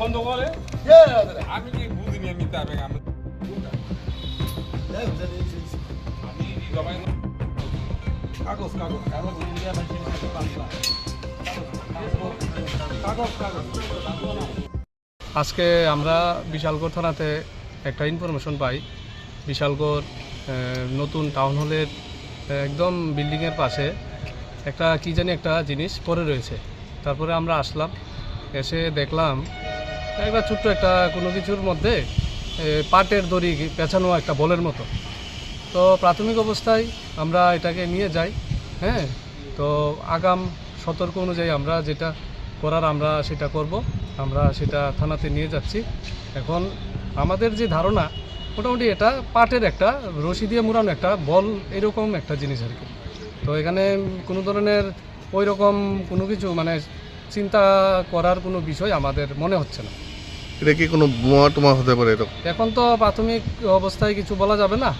বন্ধ করে আমি কি বুঝিনি আমি তাবে আমি কাগজ কাগজ কাগজ আজকে আমরা বিশালগড় থানাতে একটা ইনফরমেশন পাই। বিশালগড় নতুন টাউন হলের একদম বিল্ডিংয়ের পাশে একটা কি জানি একটা জিনিস পড়ে রয়েছে। তারপরে আমরা আসলাম, এসে দেখলাম একটা ছোট্ট একটা কোনো কিছুর মধ্যে পাটের দড়ি পেঁচানো একটা বলের মতো। তো প্রাথমিক অবস্থায় আমরা এটাকে নিয়ে যাই। হ্যাঁ, তো আগাম সতর্ক অনুযায়ী আমরা যেটা করার আমরা সেটা করব। আমরা সেটা থানাতে নিয়ে যাচ্ছি। এখন আমাদের যে ধারণা মোটামুটি এটা পাটের একটা রশি দিয়ে মোড়ানো একটা বল, এরকম একটা জিনিস আর কি। তো এখানে কোনো ধরনের ওই রকম কোনো কিছু মানে চিন্তা করার কোনো বিষয় আমাদের মনে হচ্ছে না। এটা কি কোনো বোমা টোমা হতে পারে? এখন তো প্রাথমিক অবস্থায় কিছু বলা যাবে না,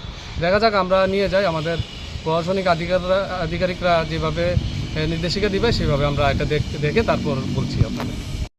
দেখা যাক। আমরা নিয়ে যাই, আমাদের প্রশাসনিক আধিকারিকরা যেভাবে নির্দেশিকা দিবে সেভাবে আমরা এটা দেখে তারপর বলছি আপনাদের।